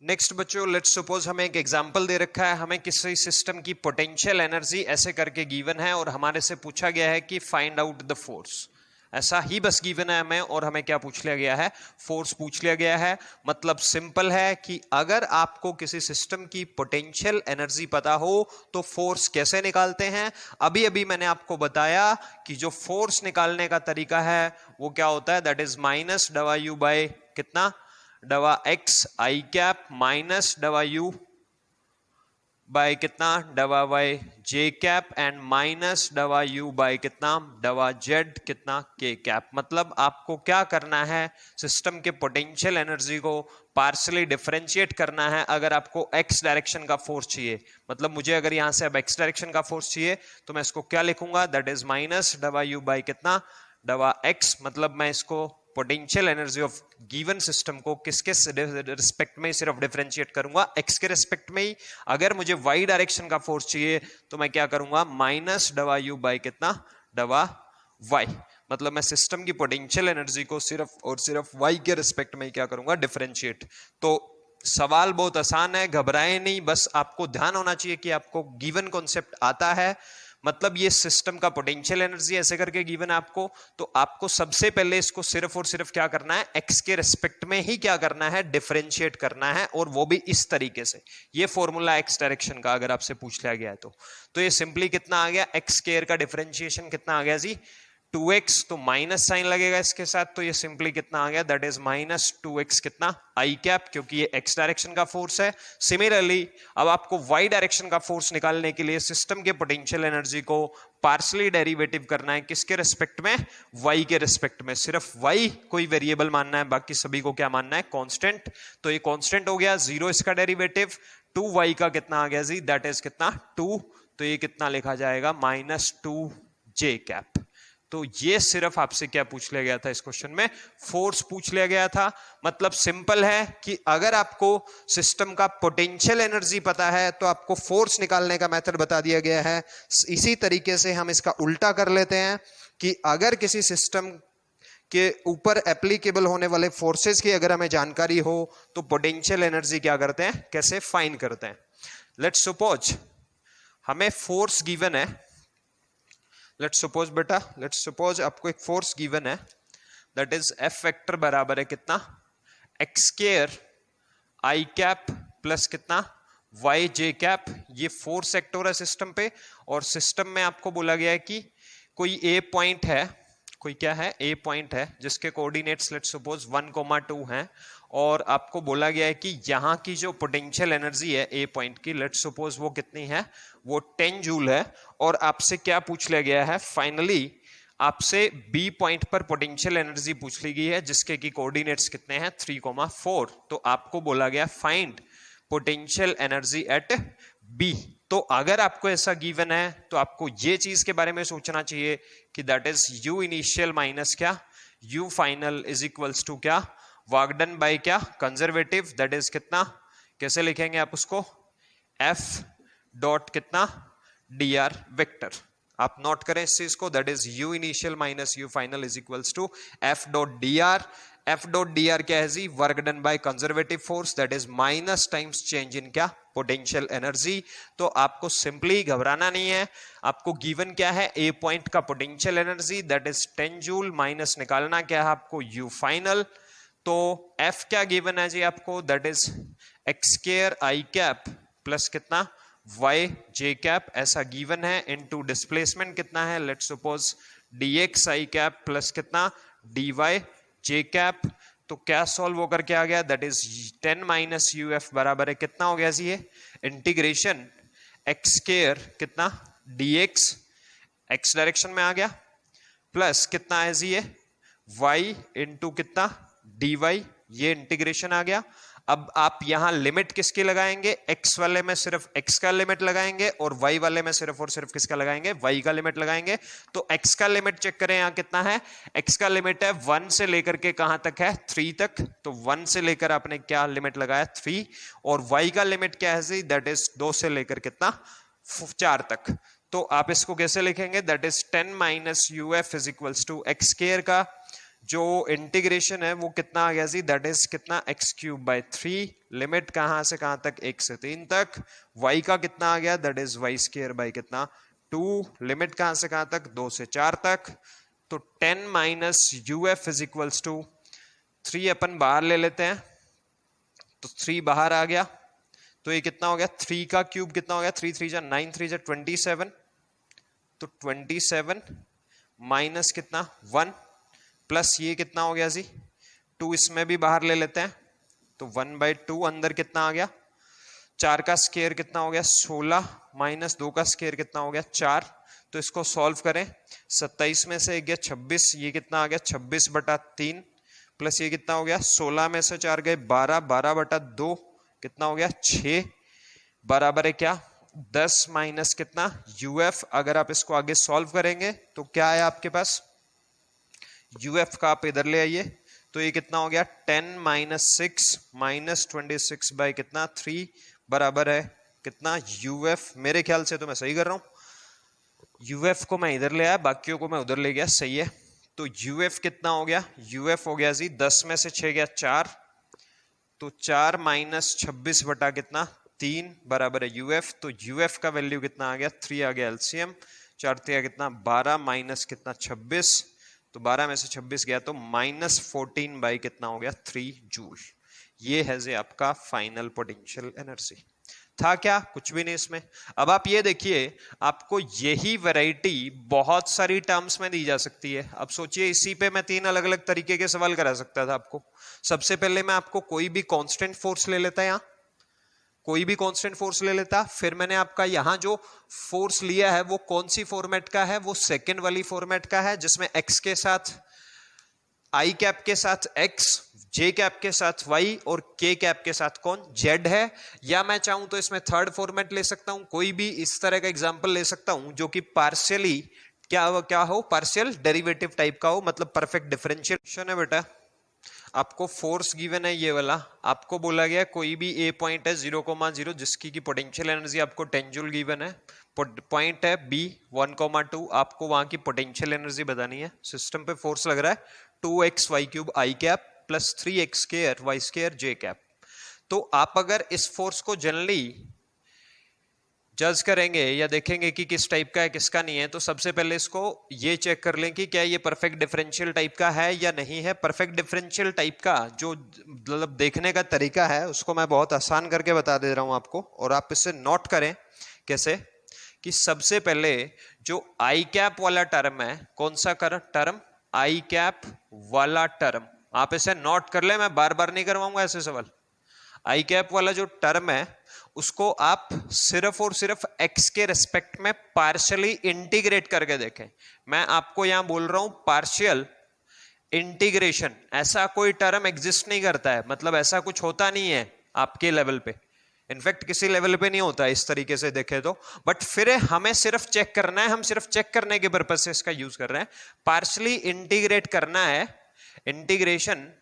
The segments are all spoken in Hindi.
नेक्स्ट बच्चों, लेट्स सपोज हमें एक एग्जांपल दे रखा है, हमें किसी सिस्टम की पोटेंशियल एनर्जी ऐसे करके गिवन है और हमारे से पूछा गया है कि फाइंड आउट द फोर्स। ऐसा ही बस गिवन है हमें, और हमें क्या पूछ लिया गया है? फोर्स पूछ लिया गया है। मतलब सिंपल है कि अगर आपको किसी सिस्टम की पोटेंशियल एनर्जी पता हो तो फोर्स कैसे निकालते हैं। अभी अभी मैंने आपको बताया कि जो फोर्स निकालने का तरीका है वो क्या होता है, that is minus Dava you by कितना, Dava X I cap, minus Dava you by कितना, doh Y J cap, and minus Dava you by कितना, डवा जेड कितना, के कैप। मतलब आपको क्या करना है, सिस्टम के पोटेंशियल एनर्जी को पार्शियली डिफरेंशिएट करना है। अगर आपको एक्स डायरेक्शन का फोर्स चाहिए, मतलब मुझे अगर यहां से अब एक्स डायरेक्शन का फोर्स चाहिए तो मैं इसको क्या लिखूंगा, that is minus Dava you by कितना, डवा एक्स। मतलब मैं इसको potential energy of given system को किसके रिस्पेक्ट में सिर्फ डिफरेंशिएट करूंगा, एक्स के रिस्पेक्ट में ही। अगर मुझे वाई डायरेक्शन का फोर्स चाहिए तो मैं क्या करूंगा, माइनस डवा यू बाय कितना, डवा वाई। मतलब मैं सिस्टम की पोटेंशियल एनर्जी को सिर्फ और सिर्फ वाई के रिस्पेक्ट में ही क्या करूंगा, डिफरेंशिएट। तो सवाल बहुत आसान है, घबराएं नहीं, बस आपको ध्यान होना चाहिए कि आपको गिवन कॉन्सेप्ट आता है। मतलब ये सिस्टम का पोटेंशियल एनर्जी ऐसे करके गिवन है आपको, तो आपको सबसे पहले इसको सिर्फ और सिर्फ क्या करना है, एक्स के रिस्पेक्ट में ही क्या करना है, डिफरेंशिएट करना है, और वो भी इस तरीके से। ये फॉर्मूला एक्स डायरेक्शन का अगर आपसे पूछ लिया गया है तो ये सिंपली कितना आ गया, एक्स स्क्वायर का डिफरेंशिएशन कितना आ गया जी, 2x। तो माइनस साइन लगेगा इसके साथ, तो ये सिंपली कितना आ गया, दैट इज माइनस 2x कितना, आई कैप, क्योंकि ये x डायरेक्शन का फोर्स है। सिमिलरली अब आपको y डायरेक्शन का फोर्स निकालने के लिए सिस्टम के पोटेंशियल एनर्जी को पार्शियली डेरिवेटिव करना है, किसके रिस्पेक्ट में, y के रिस्पेक्ट में। सिर्फ y कोई वेरिएबल मानना है, बाकी सभी को क्या मानना है, कांस्टेंट। तो ये कांस्टेंट हो गया, 0 इसका डेरिवेटिव, 2y का कितना आ गया जी, दैट इज कितना, 2। तो ये कितना लिखा जाएगा, माइनस 2j कैप। तो ये सिर्फ आपसे क्या पूछ लिया गया था इस क्वेश्चन में, फोर्स पूछ लिया गया था। मतलब सिंपल है कि अगर आपको सिस्टम का पोटेंशियल एनर्जी पता है तो आपको फोर्स निकालने का मेथड बता दिया गया है। इसी तरीके से हम इसका उल्टा कर लेते हैं कि अगर किसी सिस्टम के ऊपर एप्लीकेबल होने वाले फोर्सेस की अगर हमें जानकारी हो तो पोटेंशियल एनर्जी क्या करते हैं, कैसे फाइंड करते हैं। लेट्स सपोज हमें फोर्स गिवन है, लेट्स सपोज बेटा, लेट्स सपोज आपको एक फोर्स गिवन है, दैट इज एफ वेक्टर बराबर है कितना, एक्स स्क्वायर आई कैप प्लस कितना, वाई जे कैप। ये फोर्स सेक्टर है सिस्टम पे, और सिस्टम में आपको बोला गया है कि कोई ए पॉइंट है, कोई क्या है, ए पॉइंट है जिसके कोऑर्डिनेट्स लेट्स सपोज 1,2 हैं, और आपको बोला गया है कि यहाँ की जो पोटेंशियल एनर्जी है ए पॉइंट की, लेट्स सपोज वो कितनी है, वो 10 जूल है। और आपसे क्या पूछ लिया गया है, फाइनली आपसे बी पॉइंट पर पोटेंशियल एनर्जी पूछ ली गई है जिसके की कोऑर्डिनेट्स कितने हैं, 3,4। तो आपको बोला गया find potential energy at b. तो अगर आपको ऐसा गिवन है तो आपको ये चीज के बारे में सोचना चाहिए कि that is U initial minus क्या, U final is equals to क्या, वर्क डन बाय क्या, कंजर्वेटिव, दैट इज कितना, कैसे लिखेंगे आप उसको, एफ डॉट कितना, डी आर वेक्टर। आप नोट करें इस चीज को, that is U initial minus U final is equals to F dot D R. F dot D R क्या है जी, work done by conservative force, that is minus times change in क्या, पोटेंशियल एनर्जी। तो आपको सिंपली घबराना नहीं है, आपको गिवन क्या है, ए पॉइंट का potential energy that is 10 joule, minus निकालना क्या है आपको, यू फाइनल। तो एफ क्या गिवन है जी आपको, that is x square I cap plus कितना, वाई जे कैप, ऐसा गिवन है, इनटू डिस्प्लेसमेंट कितना है, let's suppose D x I cap plus कितना, डी वाई जे कैप। तो क्या सॉल्व होकर के आ गया, that is 10 minus u F बराबर है कितना हो गया जी, ये इंटीग्रेशन एक्स स्क्वायर कितना, डी एक्स एक्स डायरेक्शन में आ गया, प्लस कितना है जी ये वाई इंटू कितना, डी वाई, ये इंटीग्रेशन आ गया। अब आप यहां लिमिट किसकी लगाएंगे, एक्स वाले में सिर्फ एक्स का लिमिट लगाएंगे और वाई वाले में सिर्फ और सिर्फ किसका लगाएंगे, वाई का लिमिट लगाएंगे। तो एक्स का लिमिट चेक करें यहां कितना है, एक्स का लिमिट है 1 से लेकर के कहां तक है, 3 तक। तो 1 से लेकर आपने क्या लिमिट लगाया, 3। और वाई का लिमिट क्या है जी, दैट इज 2 से लेकर कितना, 4 तक। तो आप इसको कैसे लिखेंगे, that is 10 minus u f is equals to x square का जो इंटीग्रेशन है वो कितना आ गया जी, दैट इज कितना x³/3, लिमिट कहां से कहां तक, 1 से 3 तक। y का कितना आ गया, दैट इज y² कितना 2, लिमिट कहां से कहां तक, 2 से 4 तक। तो 10 - uf इज इक्वल्स टू 3 अपन बाहर ले लेते हैं, तो 3 बाहर आ गया, तो ये कितना हो गया, 3 का क्यूब कितना हो गया, 3 3 9 3 27, तो 27 माइनस कितना 1 प्लस ये कितना हो गया जी 2, इसमें भी बाहर ले लेते हैं, तो 1/2 अंदर कितना आ गया, 4 का स्क्वायर कितना हो गया 16 माइनस 2 का स्क्वायर कितना हो गया 4। तो इसको सॉल्व करें, 27 में से 1 गया 26, ये कितना आ गया 26/3 प्लस ये कितना हो गया 16 में से 4 गए 12, 12/2 कितना हो गया 6, बराबर है क्या 10 माइनस कितना uf। अगर आप इसको आगे सॉल्व करेंगे तो क्या है आपके पास, uf का आप इधर ले आइए, तो ये कितना हो गया 10 - 6 - 26 कितना 3 बराबर है कितना uf। मेरे ख्याल से तो मैं सही कर रहा हूं, uf को मैं इधर ले आया, बाकियों को मैं उधर ले गया, सही है। तो uf कितना हो गया, uf हो गया जी 10 में से 6 गया 4, तो 4 - 26 बटा कितना 3 बराबर है uf। तो uf का वैल्यू कितना आ गया 3 आ गया, एलसीएम 4 3 कितना 12 माइनस कितना 26, तो 12 में से 26 गया तो -14 कितना हो गया 3 जूल। ये है जी आपका फाइनल पोटेंशियल एनर्जी। था क्या, कुछ भी नहीं इसमें। अब आप ये देखिए, आपको यही वैरायटी बहुत सारी टर्म्स में दी जा सकती है। अब सोचिए, इसी पे मैं 3 अलग अलग तरीके के सवाल करा सकता था आपको। सबसे पहले मैं आपको कोई भी कांस्टेंट फोर्स ले लेता, यहाँ कोई भी कांस्टेंट फोर्स ले लेता, फिर मैंने आपका यहाँ जो फोर्स लिया है वो कौन सी फॉर्मेट का है, वो सेकेंड वाली फॉर्मेट का है, जिसमें x के साथ आई कैप के साथ x, जे कैप के साथ y और k कैप के साथ कौन z है। या मैं चाहूं तो इसमें थर्ड फॉर्मेट ले सकता हूं, कोई भी इस तरह का एग्जांपल ले सकता हूं जो कि पार्शियली क्या हो पार्शियल डेरिवेटिव टाइप का हो, मतलब परफेक्ट डिफरेंशियल है। बेटा आपको फोर्स गिवन है ये वाला, आपको बोला गया कोई भी ए पॉइंट है 0,0 जिसकी की पोटेंशियल एनर्जी आपको 10 जूल गिवन है, पॉइंट है बी 1,2, आपको वहां की पोटेंशियल एनर्जी बतानी है। सिस्टम पे फोर्स लग रहा है 2xy³ I cap plus 3x² y² j cap. तो आप अगर इस फोर्स को जनरली जज करेंगे या देखेंगे कि किस टाइप का है किसका नहीं है, तो सबसे पहले इसको ये चेक कर लें कि क्या ये परफेक्ट डिफरेंशियल टाइप का है या नहीं है। परफेक्ट डिफरेंशियल टाइप का जो मतलब देखने का तरीका है उसको मैं बहुत आसान करके बता दे रहा हूं आपको, और आप इसे नोट करें। कैसे कि सबसे पहले जो आई कैप वाला टर्म है, कौन सा टर्म, आई कैप वाला टर्म, आप इसे नोट कर ले, मैं बार बार नहीं करवाऊंगा ऐसे सवाल। आई कैप वाला जो टर्म है उसको आप सिर्फ और सिर्फ x के रेस्पेक्ट में पार्शियली इंटीग्रेट करके देखें। मैं आपको यहां बोल रहा हूं पार्शियल इंटीग्रेशन, ऐसा कोई टर्म एग्जिस्ट नहीं करता है, मतलब ऐसा कुछ होता नहीं है आपके लेवल पे, इनफैक्ट किसी लेवल पे नहीं होता इस तरीके से देखे तो। बट फिर हमें सिर्फ चेक करना है, हम सिर्फ चेक करने के पर्पज से इसका यूज कर रहे हैं। पार्शियली इंटीग्रेट करना है, integration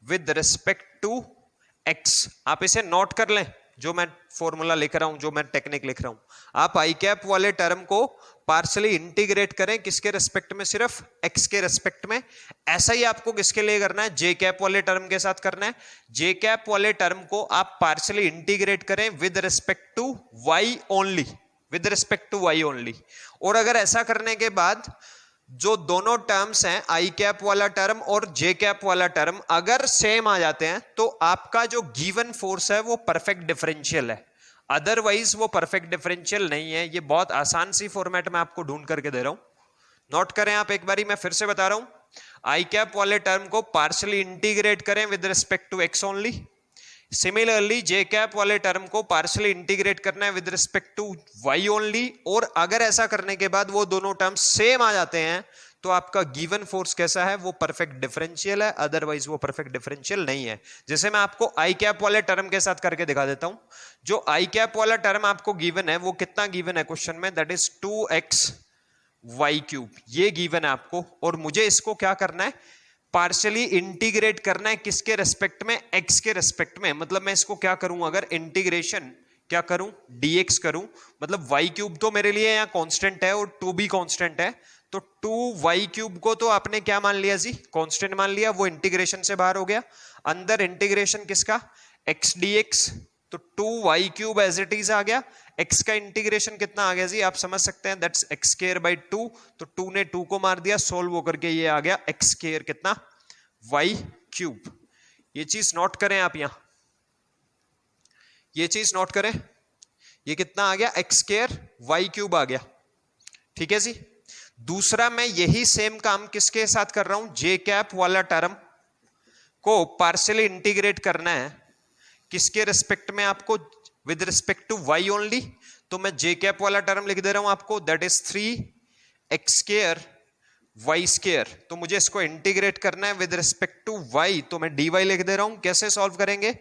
with respect to x। आप इसे नोट कर लें, जो मैं फॉर्मूला लिख रहा हूं, जो मैं टेक्निक लिख रहा हूं, आप आई कैप वाले टर्म को पार्शियली इंटीग्रेट करें किसके रेस्पेक्ट में, सिर्फ x के रेस्पेक्ट में। ऐसा ही आपको किसके लिए करना है, जे कैप वाले टर्म के साथ करना है। जे कैप वाले टर्म को आप पार्शियली इंटीग्रेट करें with respect to y only, with respect to y only. और अगर ऐसा करने के बाद जो दोनों टर्म्स हैं, आई कैप वाला टर्म और जे कैप वाला टर्म, अगर सेम आ जाते हैं तो आपका जो गिवन फोर्स है वो परफेक्ट डिफरेंशियल है, अदरवाइज वो परफेक्ट डिफरेंशियल नहीं है। ये बहुत आसान सी फॉर्मेट में आपको ढूंढ करके दे रहा हूं, नोट करें आप एक बारी, मैं फिर से बता रहा हूं। आई कैप वाले टर्म को पार्शियली इंटीग्रेट करें with respect to x only. Similarly j cap वाले टर्म को पार्शियली इंटीग्रेट करना है with respect to y only. और अगर ऐसा करने के बाद वो दोनों टर्म्स सेम आ जाते हैं तो आपका गिवन फोर्स कैसा है, वो परफेक्ट डिफरेंशियल है, अदरवाइज वो परफेक्ट डिफरेंशियल नहीं है। जैसे मैं आपको आई कैप वाले टर्म के साथ करके दिखा देता हूं। जो आई कैप वाला टर्म आपको गिवन है वो कितना गिवन है क्वेश्चन में, दैट इज 2xy³, ये गिवन है आपको, और मुझे इसको क्या करना है, पार्शियली इंटीग्रेट करना है किसके रेस्पेक्ट में, x के रेस्पेक्ट में। मतलब मैं इसको क्या करूं, अगर इंटीग्रेशन क्या करूं, dx करूं, मतलब y³ तो मेरे लिए यहाँ कांस्टेंट है और 2 भी कांस्टेंट है, तो 2y³ को तो आपने क्या मान लिया जी, कांस्टेंट मान लिया, वो इंटीग्रेशन से बाहर हो गया। अंदर इंटीग्रेशन किसका, x dx, तो 2y³ एज इट इज आ गया। x का इंटीग्रेशन कितना आ गया जी, आप समझ सकते हैं, दैट्स x²/2, तो 2 ने 2 को मार दिया, सोल्व होकर के ये आ गया x² कितना, y³। ये चीज नोट करें आप यहां, ये चीज नोट करें, ये कितना आ गया, x² y³ आ गया, ठीक है जी। दूसरा मैं यही सेम काम किसके साथ कर रहा हूं, j वाला टर्म को पार्शियली इंटीग्रेट करना है, किसके रिस्पेक्ट में आपको, with respect to y only, तो मैं j वाला टर्म लिख दे रहा हूं आपको, दैट इज 3x² y²। तो मुझे इसको इंटीग्रेट करना है विद रिस्पेक्ट टू y, तो मैं dy लिख दे रहा हूं। कैसे सॉल्व करेंगे,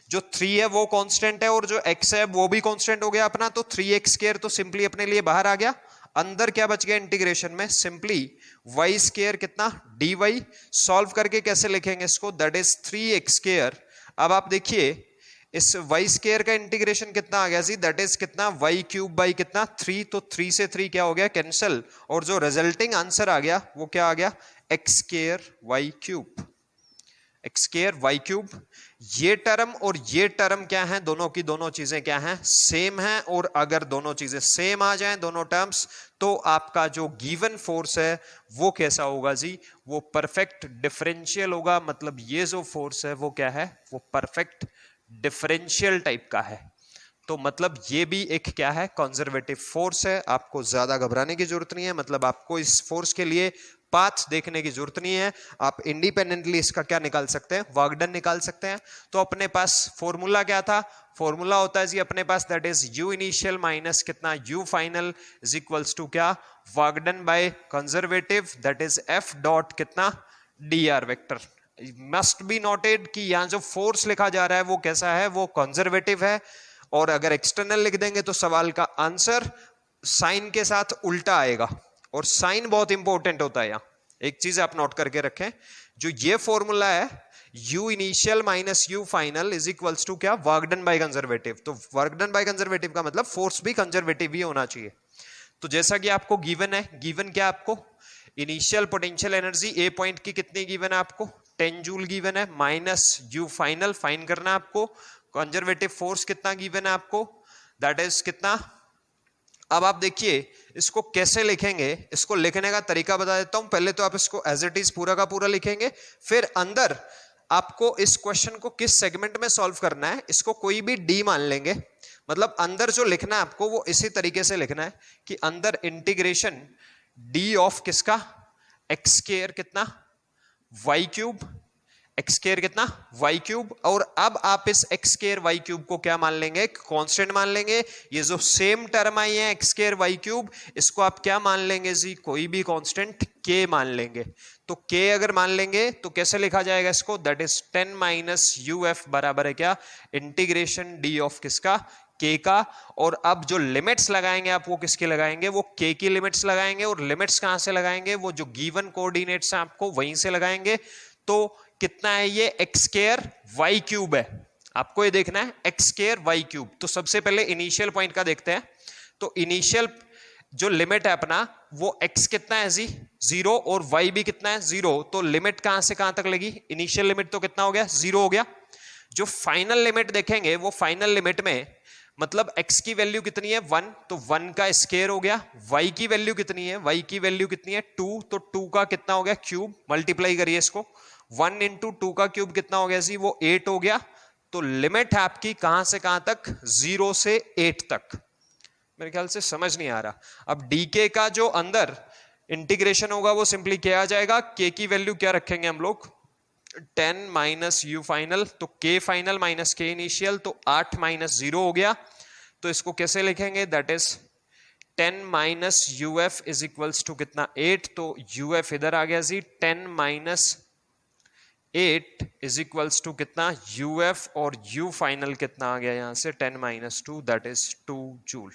जो 3 है वो कांस्टेंट है और जो x है वो भी कांस्टेंट हो गया अपना, तो 3x² तो सिंपली अपने लिए बाहर आ गया। अंदर क्या बच गया इंटीग्रेशन में, सिंपली y² कितना dy। सॉल्व करके कैसे लिखेंगे इसको, दैट इज 3x²। अब आप देखिए इस y² का इंटीग्रेशन कितना आ गया जी, दैट इज कितना, y³ कितना 3, तो 3 से 3 क्या हो गया, कैंसिल, और जो रिजल्टिंग आंसर आ गया वो क्या आ गया, x² y³, x² y³। ये टर्म और ये टर्म क्या है, दोनों की दोनों चीजें क्या हैं, सेम हैं। और अगर दोनों चीजें सेम आ जाएं, दोनों टर्म्स, तो आपका जो गिवन फोर्स है वो कैसा होगा जी, वो परफेक्ट डिफरेंशियल होगा। मतलब ये जो फोर्स है वो क्या है, वो परफेक्ट डिफरेंशियल टाइप का है। तो मतलब ये भी एक क्या है, कंजर्वेटिव फोर्स है। आपको ज्यादा घबराने की जरूरत नहीं है, मतलब आपको इस फोर्स के लिए पाथ देखने की जरूरत नहीं है, आप इंडिपेंडेंटली इसका क्या निकाल सकते हैं, वर्क डन निकाल सकते हैं। तो अपने पास फॉर्मूला क्या था, फॉर्मूला होता है जी अपने पास, that is u initial minus कितना u final is equals to क्या, work done by conservative, that is f dot कितना dr vector. Must be noted कि यहां जो फोर्स लिखा जा रहा है वो कैसा है, वो कंजर्वेटिव है। और अगर एक्सटर्नल लिख देंगे तो सवाल का आंसर साइन के साथ उल्टा आएगा, और साइन बहुत इंपॉर्टेंट होता है। यहां एक चीज आप नोट करके रखें, जो ये फॉर्मूला है u initial minus u final is equals to क्या, वर्क डन बाय कंजर्वेटिव। तो वर्क डन बाय कंजर्वेटिव का मतलब फोर्स भी कंजर्वेटिव ही होना चाहिए। तो जैसा कि आपको गिवन है, गिवन क्या आपको, इनिशियल पोटेंशियल एनर्जी ए पॉइंट की कितनी गिवन है आपको, 10 जूल गिवन है, माइनस u फाइनल फाइन करना है आपको, कंजर्वेटिव फोर्स कितना गिवन है आपको, दैट इज कितना। अब आप देखिए इसको कैसे लिखेंगे, इसको लिखने का तरीका बता देता हूं। पहले तो आप इसको एज इट इज पूरा का पूरा लिखेंगे, फिर अंदर आपको इस क्वेश्चन को किस सेगमेंट में सॉल्व करना है, इसको कोई भी डी मान लेंगे। मतलब अंदर जो लिखना है आपको वो इसी तरीके से लिखना है कि अंदर इंटीग्रेशन डी ऑफ किसका, x² कितना y³, x² कितना y³। और अब आप इस x² y³ को क्या मान लेंगे, कांस्टेंट मान लेंगे। ये जो सेम टर्म आई है x² y³, इसको आप क्या मान लेंगे जी, कोई भी कांस्टेंट k मान लेंगे। तो k अगर मान लेंगे तो कैसे लिखा जाएगा इसको, दैट इज 10 माइनस uf बराबर है क्या, इंटीग्रेशन d ऑफ किसका, k का। और अब जो लिमिट्स लगाएंगे आप वो किसके लगाएंगे, वो k की लिमिट्स लगाएंगे। और लिमिट्स कहां से लगाएंगे, वो जो गिवन कोऑर्डिनेट्स हैं आपको वहीं से लगाएंगे। तो कितना है ये, x² y³ है, आपको ये देखना है x² y³। तो सबसे पहले इनिशियल पॉइंट का देखते हैं। तो इनिशियल जो लिमिट है अपना वो x कितना है जी 0 और y भी कितना है 0। तो लिमिट कहां से कहां तक लगी, इनिशियल लिमिट तो कितना हो गया 0 हो गया। जो फाइनल लिमिट देखेंगे वो फाइनल लिमिट में मतलब x की वैल्यू कितनी है 1, तो 1 का स्क्वायर हो गया। y की वैल्यू कितनी है, y की वैल्यू कितनी है 2, तो 2 का कितना हो गया क्यूब, मल्टीप्लाई करिए इसको, 1 इंटू 2 का क्यूब कितना हो गया जी, वो 8 हो गया। तो लिमिट है आपकी कहां से कहां तक, 0 से 8 तक। मेरे ख्याल से समझ नहीं आ रहा। अब डी का जो अंदर इंटीग्रेशन होगा वो सिंपली क्या आ जाएगा, के की वैल्यू क्या रखेंगे हम लोग 10 माइनस यू फाइनल, तो के फाइनल माइनस के इनिशियल, तो 8 माइनस 0 हो गया। तो इसको कैसे लिखेंगे, that is 10 minus u f is equals to कितना 8, तो यू एफ इधर आ गया जी 10 माइनस 8 इज इक्वल्स टू कितना यू एफ, और यू फाइनल कितना आ गया यहां से 10 माइनस 2 दैट इज 2 जूल।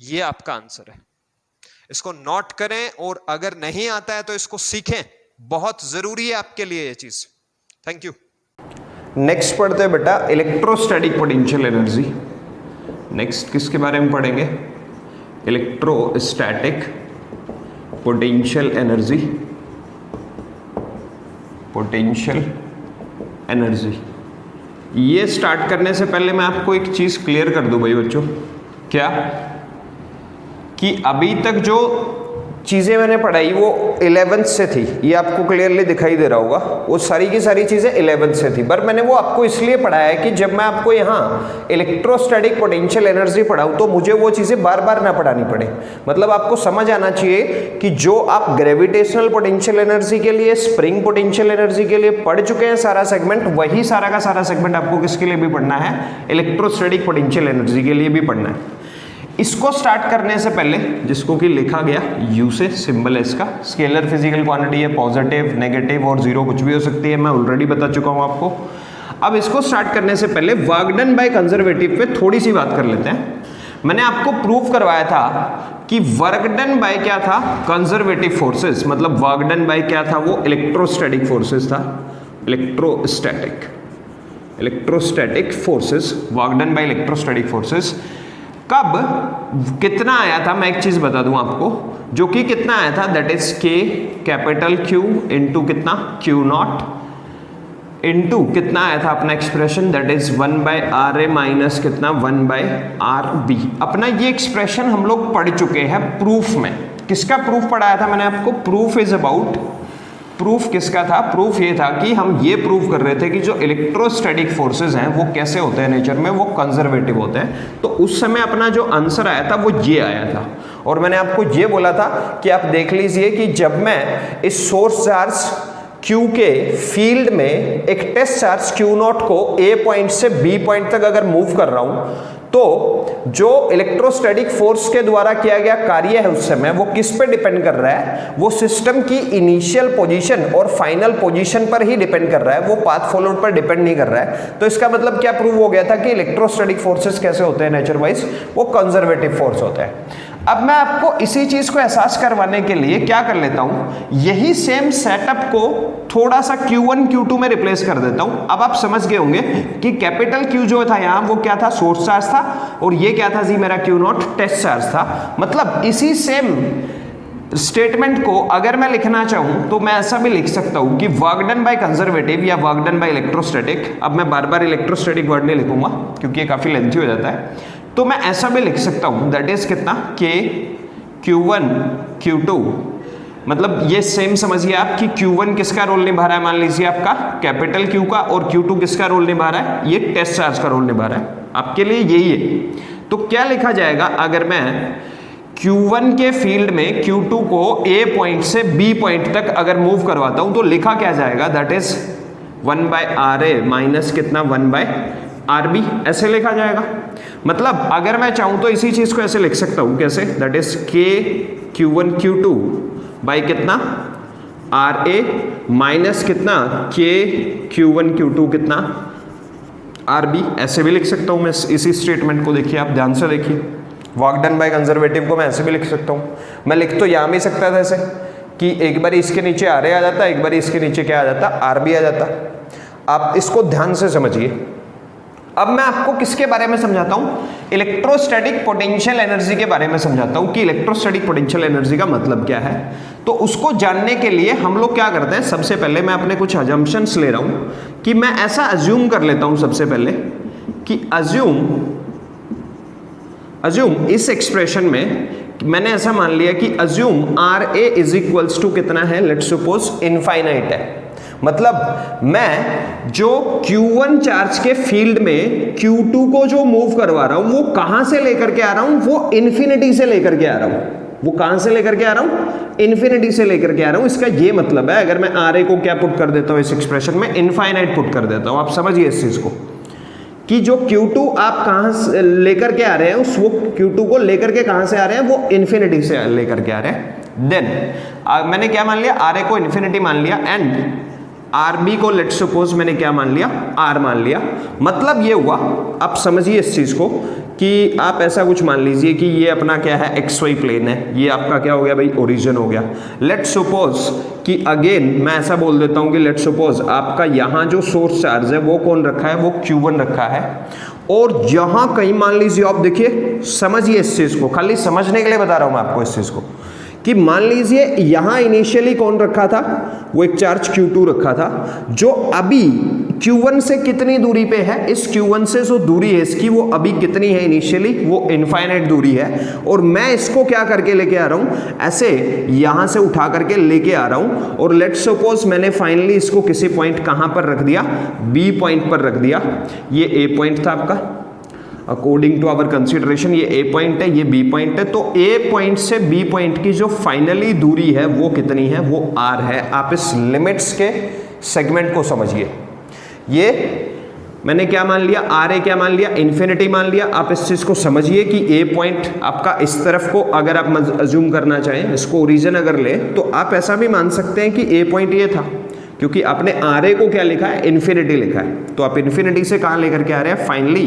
ये आपका आंसर है, इसको नोट करें और अगर नहीं आता है तो इसको सीखें, बहुत जरूरी है आपके लिए ये चीज। Thank you. नेक्स्ट पढ़ते हैं बेटा इलेक्ट्रोस्टैटिक पोटेंशियल एनर्जी। नेक्स्ट किसके बारे में पढ़ेंगे, electrostatic potential energy, potential energy. ये स्टार्ट करने से पहले मैं आपको एक चीज क्लियर कर दूं भाई बच्चों, क्या कि अभी तक जो चीजें मैंने पढ़ाई वो 11th से थी, ये आपको क्लियरली दिखाई दे रहा होगा, वो सारी की सारी चीजें 11th से थी। पर मैंने वो आपको इसलिए पढ़ाया है कि जब मैं आपको यहाँ इलेक्ट्रोस्टैटिक पोटेंशियल एनर्जी पढ़ाऊँ तो मुझे वो चीजें बार बार ना पढ़ानी पड़े। मतलब आपको समझ आना चाहिए कि जो आप ग्रेविटेशनल पोटेंशियल एनर्जी के लिए, स्प्रिंग पोटेंशियल एनर्जी के लिए पढ़ चुके हैं सारा सेगमेंट, वही सारा का सारा सेगमेंट आपको किसके लिए भी पढ़ना है, इलेक्ट्रोस्टैटिक पोटेंशियल एनर्जी के लिए भी पढ़ना है। इसको स्टार्ट करने से पहले, जिसको कि लिखा गया यू से, सिंबल है इसका, स्केलर फिजिकल क्वांटिटी है, पॉजिटिव, नेगेटिव और जीरो कुछ भी हो सकती है, मैं ऑलरेडी बता चुका हूं आपको। अब इसको स्टार्ट करने से पहले वर्क डन बाय कंजर्वेटिव पे थोड़ी सी बात कर लेते हैं। मैंने आपको प्रूव करवाया था कि वर्क डन बाय क्या था, कंजर्वेटिव फोर्सेस, मतलब वर्क डन बाय क्या था, वो इलेक्ट्रोस्टैटिक फोर्सेस था, electrostatic forces, work done by electrostatic forces. कब कितना आया था, मैं एक चीज बता दूं आपको, जो कि कितना आया था, दैट इज के कैपिटल क्यू इंटू कितना, क्यू नॉट इंटू कितना आया था अपना expression, that is 1/RA minus कितना 1/RB। अपना ये एक्सप्रेशन हम लोग पढ़ चुके हैं प्रूफ में। किसका प्रूफ पढ़ाया था मैंने आपको, प्रूफ इज अबाउट, प्रूफ किसका था, प्रूफ ये था कि हम ये प्रूव कर रहे थे कि जो इलेक्ट्रोस्टैटिक फोर्सेस हैं वो कैसे होते हैं नेचर में, वो कंजर्वेटिव होते हैं। तो उस समय अपना जो आंसर आया था वो ये आया था, और मैंने आपको ये बोला था कि आप देख लीजिए कि जब मैं इस सोर्स चार्ज Q के फील्ड में एक टेस्ट चार्ज Q नॉट को A पॉइंट से B पॉइंट तक अगर मूव कर रहा हूं, तो जो इलेक्ट्रोस्टैटिक फोर्स के द्वारा किया गया कार्य है उस समय वो किस पे डिपेंड कर रहा है, वो सिस्टम की इनिशियल पोजीशन और फाइनल पोजीशन पर ही डिपेंड कर रहा है, वो पाथ फॉलोड पर डिपेंड नहीं कर रहा है। तो इसका मतलब क्या प्रूव हो गया था कि इलेक्ट्रोस्टैटिक फोर्सेस कैसे होते हैं नेचर वाइज, वो कंजर्वेटिव फोर्स होते हैं। अब मैं आपको इसी चीज को एहसास करवाने के लिए क्या कर लेता हूं, यही सेम सेटअप को थोड़ा सा Q1 Q2 में रिप्लेस कर देता हूं। अब आप समझ गए होंगे कि कैपिटल Q जो था यहां वो क्या था, सोर्स चार्ज था, और ये क्या था जी, मेरा Q नॉट टेस्ट चार्ज था। मतलब इसी सेम स्टेटमेंट को अगर मैं लिखना चाहूं तो मैं ऐसा भी लिख सकता हूं कि वर्क डन बाय कंजर्वेटिव या वर्क डन बाय इलेक्ट्रोस्टैटिक। अब मैं बार बार इलेक्ट्रोस्टैटिक वर्ड नहीं लिखूंगा क्योंकि ये काफी लेंथी हो जाता है, तो मैं ऐसा भी लिख सकता हूं, दैट इज कितना, K Q1 Q2। मतलब ये सेम समझिए आप कि Q1 किसका रोल निभा रहा है, मान लीजिए आपका कैपिटल Q का, और Q2 किसका रोल निभा रहा है, ये टेस्ट चार्ज का रोल निभा रहा है, आपके लिए यही है। तो क्या लिखा जाएगा, अगर मैं Q1 के फील्ड में Q2 को A पॉइंट से B पॉइंट तक अगर मूव करवाता हूं तो लिखा क्या जाएगा, दैट इज 1/RA माइनस कितना 1/RB, ऐसे लिखा जाएगा। मतलब अगर मैं चाहूं तो इसी चीज को ऐसे लिख सकता हूं, कैसे, that is K Q1 Q2 by कितना RA माइनस कितना K Q1 Q2 कितना RB, ऐसे भी लिख सकता हूं मैं इसी स्टेटमेंट को। देखिए आप ध्यान से देखिए, वर्क डन बाय कंजर्वेटिव को मैं ऐसे भी लिख सकता हूं। मैं लिख तो यहां भी सकता था ऐसे कि एक बार इसके नीचे RA आ जाता, एक बार इसके नीचे क्या आ जाता, RB आ जाता। आप इसको ध्यान से समझिए। अब मैं आपको किसके बारे में समझाता हूं, इलेक्ट्रोस्टैटिक पोटेंशियल एनर्जी के बारे में समझाता हूं कि इलेक्ट्रोस्टैटिक पोटेंशियल एनर्जी का मतलब क्या है। तो उसको जानने के लिए हम लोग क्या करते हैं, सबसे पहले मैं अपने कुछ अजम्पशंस ले रहा हूं कि मैं ऐसा अज्यूम कर लेता हूं सबसे पहले कि अज्यूम इस एक्सप्रेशन में मैंने ऐसा मान लिया कि assume RA is equals to कितना है, लेट्स सपोज इनफाइनाइट है। मतलब मैं जो Q1 चार्ज के फील्ड में Q2 को जो मूव करवा रहा हूं वो कहां से लेकर के आ रहा हूं, वो इन्फिनिटी से लेकर के आ रहा हूं। वो कहां से लेकर के आ रहा हूं, इन्फिनिटी से लेकर के आ रहा हूं। इसका ये मतलब है, अगर मैं RA को क्या पुट कर देता हूं इस एक्सप्रेशन में, इनफाइनाइट पुट कर देता हूं। आप समझिए इस चीज को कि जो Q2 आप कहां से लेकर के आ रहे हैं, उस वो Q2 को लेकर के कहां से आ रहे हैं, वो इन्फिनिटी से लेकर के आ रहे हैं। देन मैंने क्या मान लिया, RA को इन्फिनिटी मान लिया, एंड RB को लेट्स सपोज मैंने क्या मान लिया, R मान लिया। मतलब ये हुआ, आप समझिए इस चीज को कि आप ऐसा कुछ मान लीजिए कि ये अपना क्या है, XY प्लेन है, ये आपका क्या हो गया भाई, ओरिजिन हो गया। लेट्स सपोज कि अगेन मैं ऐसा बोल देता हूं कि लेट्स सपोज आपका यहां जो सोर्स चार्ज है वो कौन रखा है, वो Q1 रखा है, और यहां कहीं मान लीजिए आप देखिए, समझिए इस चीज को, खाली समझने के लिए बता रहा हूं मैं आपको इस चीज को कि मान लीजिए यहां इनिशियली कौन रखा था, वो एक चार्ज Q2 रखा था, जो अभी Q1 से कितनी दूरी पे है, इस Q1 से जो दूरी है इसकी वो अभी कितनी है इनिशियली, वो इनफाइनाइट दूरी है, और मैं इसको क्या करके लेके आ रहा हूं, ऐसे यहां से उठा करके लेके आ रहा हूं, और लेट्स सपोज मैंने फाइनली इसको किसी पॉइंट कहां पर रख दिया, B पॉइंट पर रख दिया। ये A पॉइंट था आपका, अकॉर्डिंग टू आवर कंसिडरेशन ये A पॉइंट है, ये B पॉइंट है, तो A पॉइंट से B पॉइंट की जो फाइनली दूरी है वो कितनी है, वो R है। आप इस लिमिट्स के सेगमेंट को समझिए। ये मैंने क्या मान लिया, RA क्या मान लिया, इन्फिनिटी मान लिया। आप इस चीज को समझिए कि A पॉइंट आपका इस तरफ को अगर आप अज्यूम करना चाहें, इसको ओरिजिन अगर ले, तो आप ऐसा भी मान सकते हैं कि A पॉइंट ये था, क्योंकि आपने RA को क्या लिखा है, इन्फिनिटी लिखा है। तो आप इन्फिनिटी से कहां लेकर के आ रहे हैं, फाइनली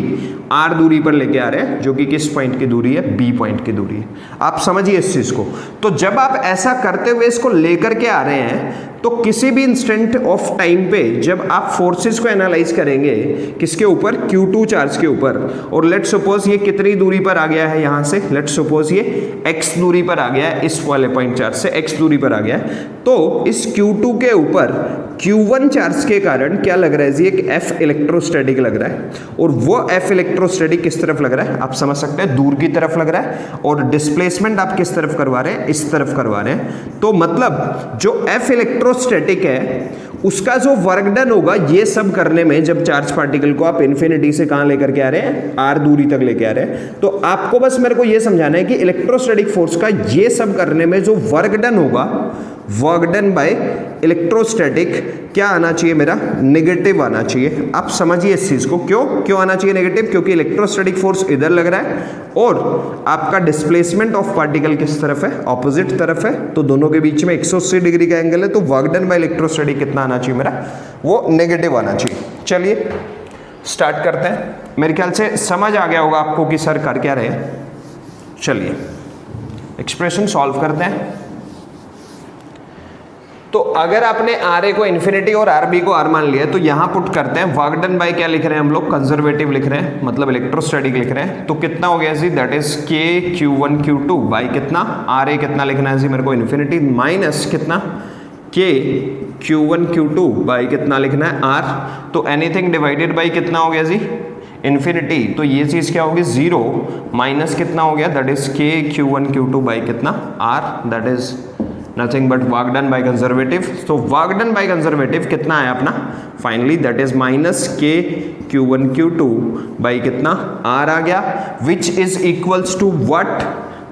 R दूरी पर लेके आ रहे हैं, जो कि किस पॉइंट की दूरी है, B पॉइंट की दूरी है। आप समझिए इस चीज को। तो जब आप ऐसा करते हुए इसको लेकर के आ रहे हैं, तो किसी भी इंस्टेंट ऑफ टाइम पे जब आप फोर्सेस को एनालाइज करेंगे, किसके ऊपर, Q2 चार्ज के ऊपर, और लेट्स सपोज ये कितनी दूरी पर आ गया है, यहां से लेट्स सपोज ये x दूरी पर आ गया है, इस वाले पॉइंट चार्ज से x दूरी पर आ गया है, तो इस Q2 के ऊपर Q1 चार्ज के कारण क्या लग रहा है जी, एक F इलेक्ट्रोस्टैटिक लग रहा है, और वो F इलेक्ट्रोस्टैटिक किस तरफ लग रहा है, आप समझ सकते हैं, दूर की तरफ लग रहा है, और डिस्प्लेसमेंट आप किस तरफ करवा रहे हैं, इस तरफ करवा रहे हैं। तो मतलब जो F इलेक्ट्रोस्टैटिक है उसका जो वर्क डन होगा ये सब करने में, जब चार्ज पार्टिकल को आप इन्फिनिटी से कहां लेकर के आ रहे हैं, R दूरी तक लेके आ रहे हैं, तो आपको बस मेरे को ये समझाना है कि इलेक्ट्रोस्टैटिक फोर्स का ये सब करने में जो वर्क डन होगा, वर्क डन बाय इलेक्ट्रोस्टैटिक क्या आना चाहिए, मेरा नेगेटिव आना चाहिए। आप समझिए इस चीज को, क्यों आना चाहिए नेगेटिव, क्योंकि इलेक्ट्रोस्टैटिक फोर्स इधर लग रहा है और आपका डिस्प्लेसमेंट ऑफ पार्टिकल किस तरफ है, ऑपोजिट तरफ है, तो दोनों के बीच में 180 डिग्री का एंगल है, तो वर्क डन बाय इलेक्ट्रोस्टैटिक कितना आना चाहिए मेरा, वो नेगेटिव आना चाहिए। चलिए स्टार्ट करते हैं। मेरे ख्याल से समझ आ गया होगा आपको कि सर कर क्या रहे हैं। चलिए एक्सप्रेशन सॉल्व करते हैं। तो अगर आपने RA को इन्फिनिटी और RB को R मान लिया, तो यहां पुट करते हैं वर्क डन बाय, क्या लिख रहे हैं हम लोग, कंजर्वेटिव लिख रहे हैं, मतलब इलेक्ट्रोस्टैटिक लिख रहे हैं। तो कितना हो गया जी, that is K Q1 Q2 by कितना, RA कितना लिखना है जी मेरे को, इन्फिनिटी, माइनस कितना, K Q1 Q2 बाय कितना लिखना है, R। तो एनीथिंग डिवाइडेड बाय कितना हो गया जी, इन्फिनिटी, तो ये चीज क्या होगी, 0 माइनस कितना हो गया, that is K Q1 Q2 by कितना, R, that is nothing but work done by conservative. तो वर्क डन बाय कंजर्वेटिव कितना है अपना, finally that is minus K Q1 Q2 by कितना, R आ गया, which is equals to what,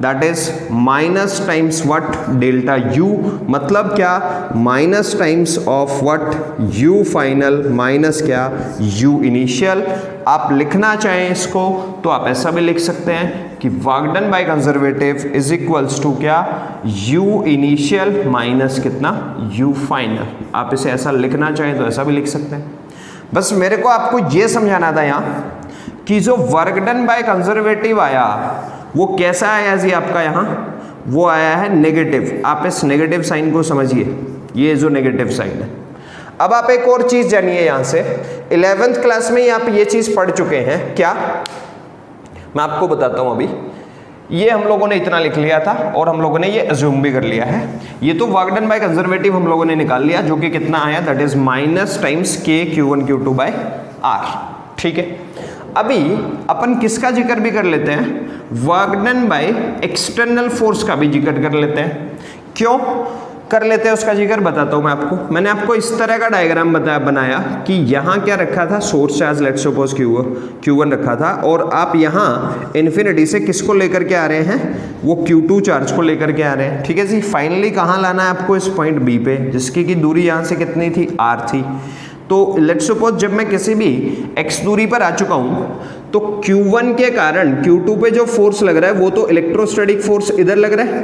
that is minus times what, delta U, मतलब क्या, minus times of what, U final minus क्या, U इनिशियल। आप लिखना चाहें इसको तो आप ऐसा भी लिख सकते हैं कि work done by conservative is equals to क्या, U इनिशियल माइनस कितना, U फाइनल। आप इसे ऐसा लिखना चाहें तो ऐसा भी लिख सकते हैं। बस मेरे को आपको ये समझाना था यहाँ कि जो वर्क डन बाय कंजर्वेटिव आया वो कैसा आया जी आपका, यहाँ वो आया है नेगेटिव। आप इस नेगेटिव साइन को समझिए, ये जो नेगेटिव साइन है। अब आप एक और चीज जानिए यहां से, 11th क्लास में आप ये चीज पढ़ चुके हैं क्या, मैं आपको बताता हूं। अभी ये हम लोगों ने इतना लिख लिया था और हम लोगों ने ये अज्यूम भी कर लिया है। ये तो वर्क डन बाय कंजर्वेटिव हम लोगों ने निकाल लिया, जो कि कितना आया, that is minus times K Q1 Q2 by R, ठीक है। अभी अपन किसका जिक्र भी कर लेते हैं, work done by external force का भी जिक्र कर लेते हैं। क्यों कर लेते हैं उसका जिक्र, बताता हूं मैं आपको। मैंने आपको इस तरह का डायग्राम बनाया कि यहां क्या रखा था, source charge let's suppose Q1 रखा था, और आप यहां इन्फिनिटी से किसको लेकर के आ रहे हैं, वो Q2 चार्ज को लेकर के आ रहे हैं, ठीक है जी। फाइनली कहां लाना है आपको, इस पॉइंट B पे, जिसकी की दूरी यहां से कितनी थी, R थी। तो लेट्स सपोज जब मैं किसी भी x दूरी पर आ चुका हूं, तो Q1 के कारण Q2 पे जो फोर्स लग रहा है वो तो इलेक्ट्रोस्टैटिक फोर्स इधर लग रहा है,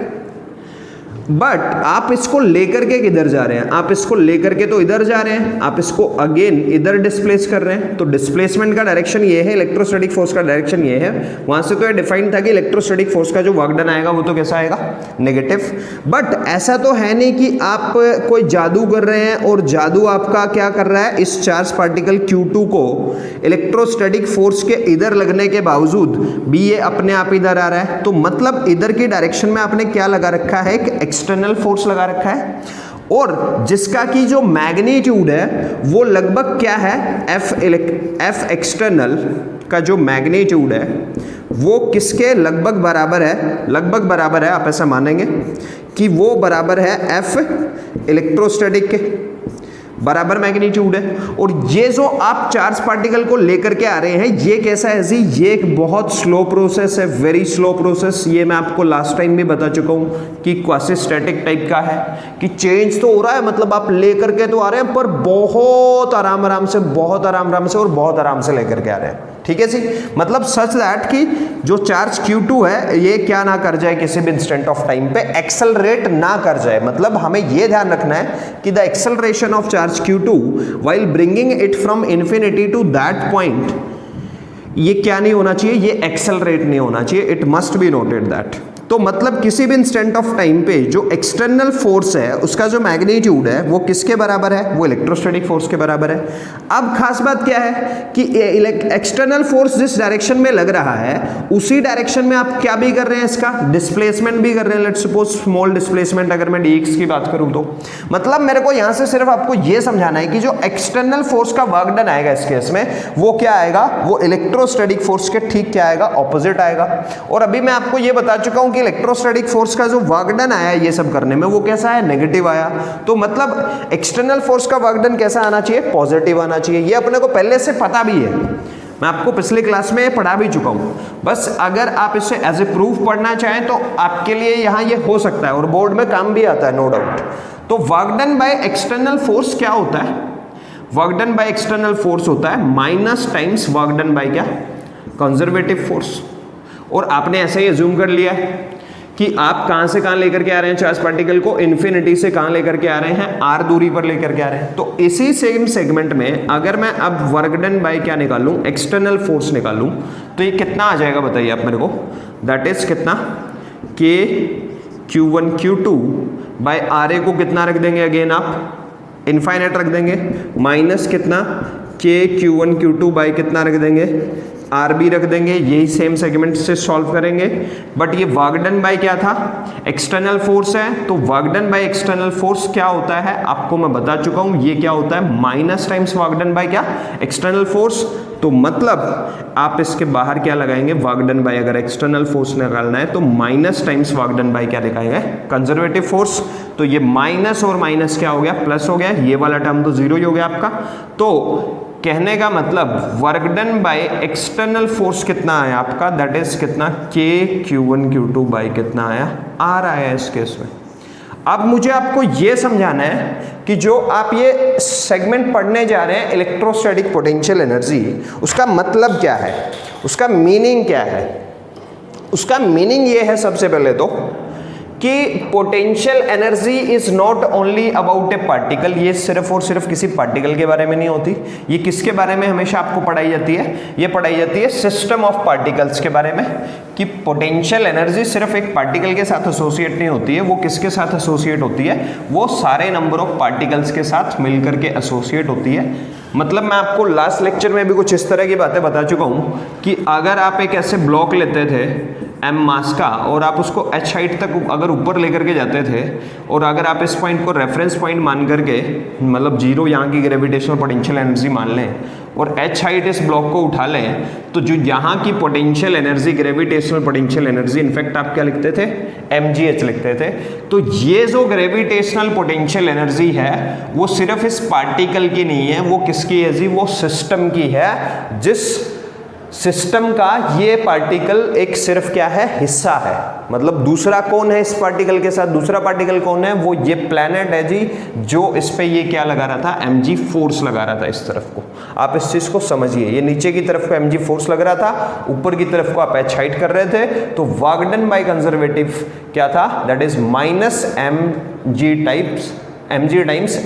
बट आप इसको लेकर के किधर जा रहे हैं, आप इसको लेकर के तो इधर जा रहे हैं, आप इसको अगेन इधर डिस्प्लेस कर रहे हैं। तो डिस्प्लेसमेंट का डायरेक्शन ये है, इलेक्ट्रोस्टैटिक फोर्स का डायरेक्शन ये है। वहां से तो ये डिफाइन था कि इलेक्ट्रोस्टैटिक फोर्स का जो वर्क डन आएगा वो तो कैसा आएगा, नेगेटिव। बट ऐसा तो है नहीं कि आप कोई जादू कर रहे हैं और जादू आपका क्या कर रहा है, इस चार्ज पार्टिकल Q2 को इलेक्ट्रोस्टैटिक फोर्स के इधर लगने के बावजूद भी ये अपने आप इधर आ रहा है। तो मतलब इधर की डायरेक्शन में आपने क्या लगा रखा है, एक एक्सटर्नल फोर्स लगा रखा है, और जिसका की जो मैग्नीट्यूड है वो लगभग क्या है, F एक्सटर्नल का जो मैग्नीट्यूड है वो किसके लगभग बराबर है, लगभग बराबर है, आप ऐसा मानेंगे कि वो बराबर है F इलेक्ट्रोस्टैटिक के, बराबर मैग्नीट्यूड है। और ये जो आप चार्ज पार्टिकल को लेकर के आ रहे हैं ये कैसा है जी, ये एक बहुत स्लो प्रोसेस है, वेरी स्लो प्रोसेस। ये मैं आपको लास्ट टाइम भी बता चुका हूं कि क्वासी स्टैटिक टाइप का है, कि चेंज तो हो रहा है, मतलब आप लेकर के तो आ रहे हैं पर बहुत आराम आराम से, बहुत आराम से और बहुत आराम से लेकर के आ रहे हैं। ठीक है जी, मतलब सच दैट कि जो चार्ज Q2 है ये क्या ना कर जाए, किसी भी इंस्टेंट ऑफ टाइम पे एक्सेलरेट ना कर जाए। मतलब हमें ये ध्यान रखना है कि the acceleration of charge Q2 while bringing it from infinity to that point, ये क्या नहीं होना चाहिए, ये एक्सेलरेट नहीं होना चाहिए। It must be noted that. तो मतलब किसी भी इंस्टेंट ऑफ टाइम पे जो एक्सटर्नल फोर्स है उसका जो मैग्नीट्यूड है वो किसके बराबर है, वो इलेक्ट्रोस्टैटिक फोर्स के बराबर है। अब खास बात क्या है कि एक्सटर्नल फोर्स जिस डायरेक्शन में लग रहा है उसी डायरेक्शन में आप क्या भी कर रहे हैं, इसका डिस्प्लेसमेंट भी कर रहे हैं। लेट्स सपोज स्मॉल डिस्प्लेसमेंट अगर मैं dx की बात करूं तो मतलब मेरे को यहां से सिर्फ आपको यह समझाना है कि जो एक्सटर्नल फोर्स का वर्क डन आएगा इस केस में वो क्या आएगा, वो इलेक्ट्रोस्टैटिक फोर्स के ठीक क्या आएगा, ऑपोजिट आएगा। और अभी मैं आपको यह बता चुका हूं इलेक्ट्रोस्टैटिक फोर्स का जो वर्क डन आया ये सब करने में वो कैसा है, नेगेटिव आया। तो मतलब एक्सटर्नल फोर्स का वर्क डन कैसा आना चाहिए, पॉजिटिव आना चाहिए। ये अपने को पहले से पता भी है, मैं आपको पिछले क्लास में पढ़ा भी चुका हूं। बस अगर आप इसे एज ए प्रूफ पढ़ना चाहें तो आपके लिए यहां ये हो सकता है और बोर्ड में काम भी आता है, नो डाउट। तो work done by external force क्या होता है, work done by external force होता है minus times work done by क्या, कंजर्वेटिव फोर्स। और आपने ऐसे ही अज्यूम कर लिया है कि आप कहां से कहां लेकर के आ रहे हैं चार्ज पार्टिकल को, इन्फिनिटी से कहां लेकर के आ रहे हैं, r दूरी पर लेकर के आ रहे हैं। तो इसी सेम सेगमेंट में अगर मैं अब वर्क डन बाय क्या निकालूं, एक्सटर्नल फोर्स निकालूं, तो ये कितना आ जाएगा बताइए आप मेरे को, दैट इज कितना, k Q1 Q2 by RA को कितना रख देंगे, अगेन आप इनफाइनाइट रख देंगे, माइनस कितना k Q1 Q2 बाय कितना रख देंगे, RB रख देंगे। यही सेम सेगमेंट से सॉल्व करेंगे। बट ये वर्क डन बाय क्या था, एक्सटर्नल फोर्स है। तो work done by external force क्या होता है आपको मैं बता चुका हूं, ये क्या होता है, minus times work done by क्या, एक्सटर्नल फोर्स। तो मतलब आप इसके बाहर क्या लगाएंगे, वर्क डन बाय, अगर एक्सटर्नल फोर्स निकालना है तो minus times work done by क्या लिखाएंगे, कंजर्वेटिव फोर्स। तो ये माइनस और माइनस क्या हो गया, प्लस हो गया, ये वाला टर्म तो जीरो ही हो गया आपका। तो कहने का मतलब work done by external force कितना आया आपका, दैट इज कितना, k Q1 Q2 बाय कितना आया, R आया इस केस में। अब मुझे आपको यह समझाना है कि जो आप ये सेगमेंट पढ़ने जा रहे हैं इलेक्ट्रोस्टैटिक पोटेंशियल एनर्जी, उसका मतलब क्या है, उसका मीनिंग क्या है। उसका मीनिंग ये है सबसे पहले तो कि potential energy is not only about A particle. ये सिर्फ और सिर्फ किसी पार्टिकल के बारे में नहीं होती, ये किसके बारे में हमेशा आपको पढ़ाई जाती है, ये पढ़ाई जाती है सिस्टम ऑफ पार्टिकल्स के बारे में। कि पोटेंशियल एनर्जी सिर्फ एक पार्टिकल के साथ एसोसिएट नहीं होती है, वो किसके साथ एसोसिएट होती है, वो सारे नंबर ऑफ पार्टिकल्स के साथ मिलकर के एसोसिएट होती है। मतलब मैं आपको लास्ट लेक्चर में भी कुछ इस तरह की बातें बता चुका हूं कि अगर आप एक ऐसे ब्लॉक लेते थे m मास का और आप उसको h हाइट तक अगर ऊपर लेकर के जाते थे और अगर आप इस पॉइंट को रेफरेंस पॉइंट मान करके, मतलब जीरो यहाँ की ग्रेविटेशनल पोटेंशियल एनर्जी मान लें और h हाइट इस ब्लॉक को उठा लें, तो जो यहाँ की potential energy, gravitational potential energy, in fact आप क्या लिखते थे, mgh लिखते थे। तो ये जो ग्रेविटेशनल पोटेंशियल एनर्जी है वो सिर्फ इस पार्टिकल की नहीं है, वो किसकी है जी, वो सिस्टम की है। जिस सिस्टम का ये पार्टिकल एक सिर्फ क्या है, हिस्सा है। मतलब दूसरा कौन है इस पार्टिकल के साथ, दूसरा पार्टिकल कौन है, वो ये प्लैनेट है जी, जो इस पे ये क्या लगा रहा था, mg फोर्स लगा रहा था इस तरफ को। आप इस चीज को समझिए, ये नीचे की तरफ को mg फोर्स लग रहा था, ऊपर की तरफ को आप h हाइट कर रहे थे, तो वागडन बाय कंजर्वेटिव क्या था, that is minus mg times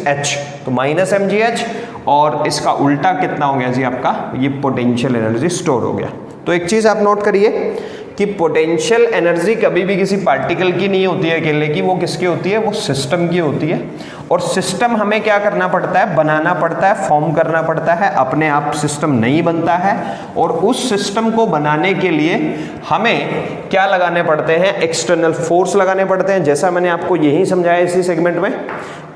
h, तो माइनस mgh, और इसका उल्टा कितना हो गया जी आपका, ये पोटेंशियल एनर्जी स्टोर हो गया। तो एक चीज आप नोट करिए कि पोटेंशियल एनर्जी कभी भी किसी पार्टिकल की नहीं होती है अकेले की, वो किसकी होती है, वो सिस्टम की होती है। और सिस्टम हमें क्या करना पड़ता है, बनाना पड़ता है, फॉर्म करना पड़ता है, अपने आप सिस्टम नहीं बनता है। और उस सिस्टम को बनाने के लिए हमें क्या लगाने पड़ते हैं, एक्सटर्नल फोर्स लगाने पड़ते हैं। जैसा मैंने आपको यही समझाया इसी सेगमेंट में